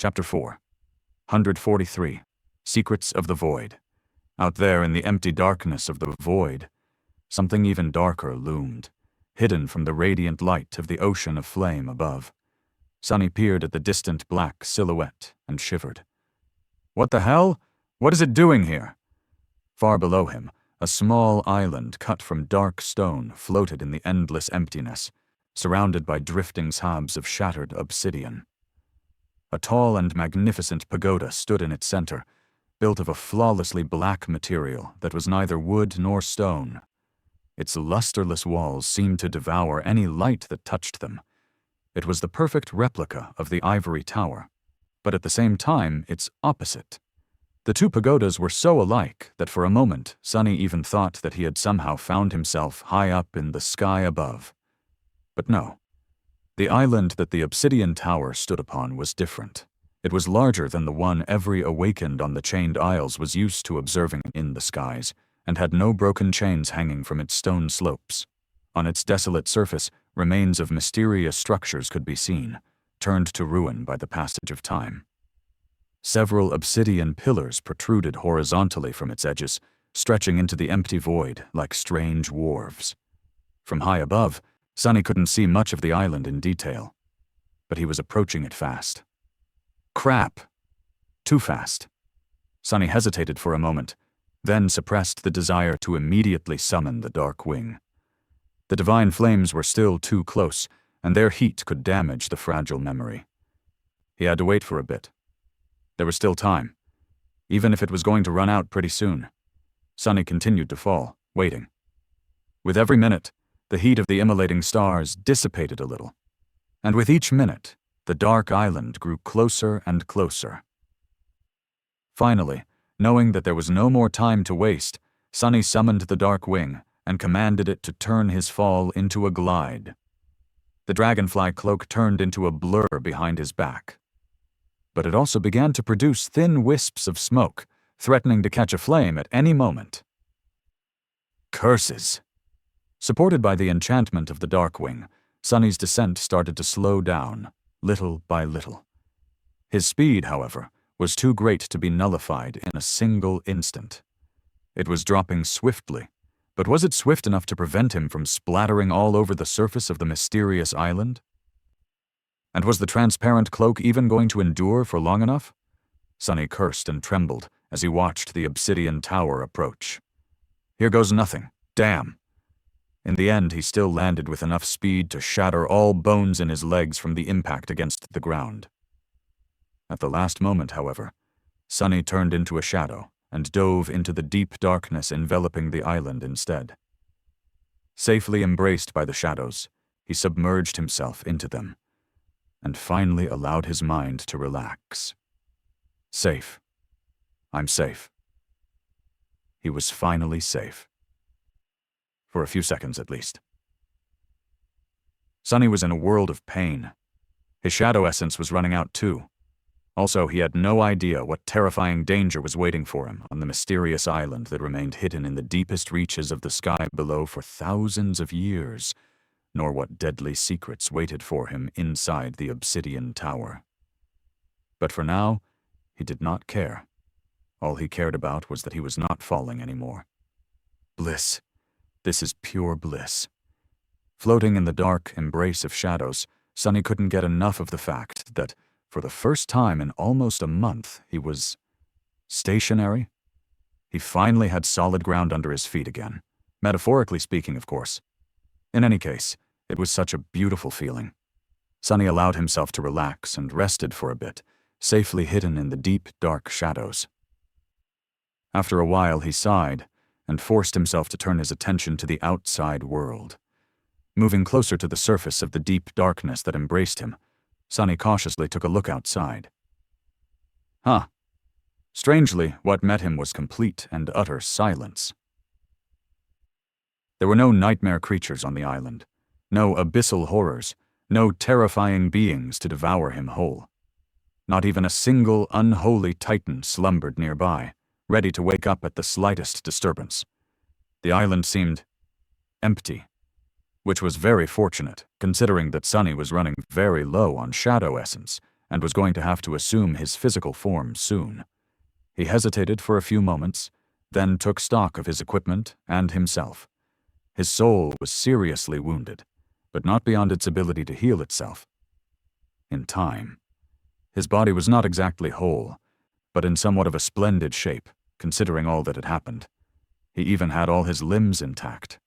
Chapter 4. 143. Secrets of the Void. Out there in the empty darkness of the void, something even darker loomed, hidden from the radiant light of the ocean of flame above. Sonny peered at the distant black silhouette and shivered. What the hell? What is it doing here? Far below him, a small island cut from dark stone floated in the endless emptiness, surrounded by drifting slabs of shattered obsidian. A tall and magnificent pagoda stood in its center, built of a flawlessly black material that was neither wood nor stone. Its lusterless walls seemed to devour any light that touched them. It was the perfect replica of the ivory tower, but at the same time its opposite. The two pagodas were so alike that for a moment Sonny even thought that he had somehow found himself high up in the sky above. But no. The island that the obsidian tower stood upon was different. It was larger than the one every awakened on the Chained Isles was used to observing in the skies, and had no broken chains hanging from its stone slopes. On its desolate surface, remains of mysterious structures could be seen, turned to ruin by the passage of time. Several obsidian pillars protruded horizontally from its edges, stretching into the empty void like strange wharves. From high above, Sonny couldn't see much of the island in detail, but he was approaching it fast. Crap! Too fast. Sonny hesitated for a moment, then suppressed the desire to immediately summon the Dark Wing. The divine flames were still too close, and their heat could damage the fragile memory. He had to wait for a bit. There was still time, even if it was going to run out pretty soon. Sonny continued to fall, waiting. With every minute, the heat of the immolating stars dissipated a little, and with each minute, the dark island grew closer and closer. Finally, knowing that there was no more time to waste, Sonny summoned the Dark Wing and commanded it to turn his fall into a glide. The dragonfly cloak turned into a blur behind his back. But it also began to produce thin wisps of smoke, threatening to catch aflame at any moment. Curses! Supported by the enchantment of the Dark Wing, Sonny's descent started to slow down, little by little. His speed, however, was too great to be nullified in a single instant. It was dropping swiftly, but was it swift enough to prevent him from splattering all over the surface of the mysterious island? And was the transparent cloak even going to endure for long enough? Sonny cursed and trembled as he watched the obsidian tower approach. Here goes nothing. Damn. In the end, he still landed with enough speed to shatter all bones in his legs from the impact against the ground. At the last moment, however, Sonny turned into a shadow and dove into the deep darkness enveloping the island instead. Safely embraced by the shadows, he submerged himself into them, and finally allowed his mind to relax. Safe. I'm safe. He was finally safe. For a few seconds at least. Sonny was in a world of pain. His shadow essence was running out too. Also, he had no idea what terrifying danger was waiting for him on the mysterious island that remained hidden in the deepest reaches of the sky below for thousands of years, nor what deadly secrets waited for him inside the obsidian tower. But for now, he did not care. All he cared about was that he was not falling anymore. Bliss. This is pure bliss. Floating in the dark embrace of shadows, Sonny couldn't get enough of the fact that, for the first time in almost a month, he was stationary. He finally had solid ground under his feet again. Metaphorically speaking, of course. In any case, it was such a beautiful feeling. Sonny allowed himself to relax and rested for a bit, safely hidden in the deep, dark shadows. After a while, he sighed and forced himself to turn his attention to the outside world. Moving closer to the surface of the deep darkness that embraced him, Sonny cautiously took a look outside. Strangely, what met him was complete and utter silence. There were no nightmare creatures on the island, no abyssal horrors, no terrifying beings to devour him whole. Not even a single unholy titan slumbered nearby, ready to wake up at the slightest disturbance. The island seemed empty, which was very fortunate, considering that Sonny was running very low on shadow essence and was going to have to assume his physical form soon. He hesitated for a few moments, then took stock of his equipment and himself. His soul was seriously wounded, but not beyond its ability to heal itself. In time. His body was not exactly whole, but in somewhat of a splendid shape, considering all that had happened. He even had all his limbs intact.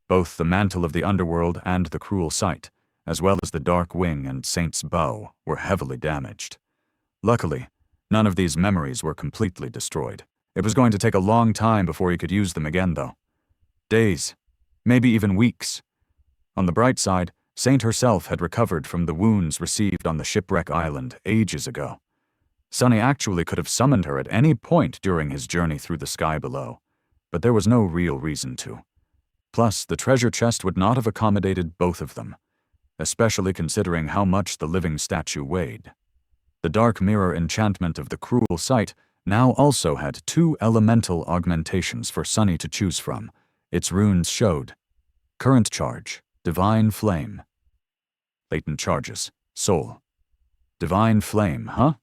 Both the mantle of the underworld and the cruel sight, as well as the dark wing and Saint's bow, were heavily damaged. Luckily, none of these memories were completely destroyed. It was going to take a long time before he could use them again, though. Days, maybe even weeks. On the bright side, Saint herself had recovered from the wounds received on the shipwreck island ages ago. Sonny actually could have summoned her at any point during his journey through the sky below, but there was no real reason to. Plus, the treasure chest would not have accommodated both of them, especially considering how much the living statue weighed. The dark mirror enchantment of the cruel sight now also had 2 elemental augmentations for Sonny to choose from. Its runes showed current charge, divine flame. Latent charges, soul. Divine flame, huh?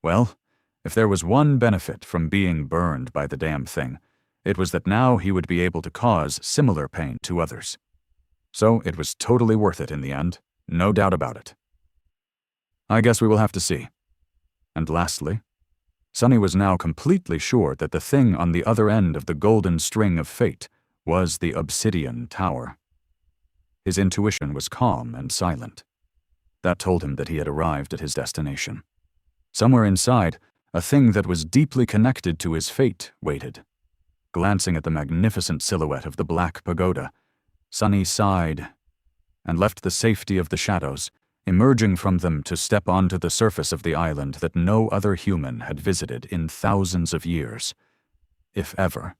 Well, if there was one benefit from being burned by the damn thing, it was that now he would be able to cause similar pain to others. So it was totally worth it in the end, no doubt about it. I guess we will have to see. And lastly, Sonny was now completely sure that the thing on the other end of the golden string of fate was the Obsidian Tower. His intuition was calm and silent. That told him that he had arrived at his destination. Somewhere inside, a thing that was deeply connected to his fate waited. Glancing at the magnificent silhouette of the Black Pagoda, Sonny sighed and left the safety of the shadows, emerging from them to step onto the surface of the island that no other human had visited in thousands of years, if ever.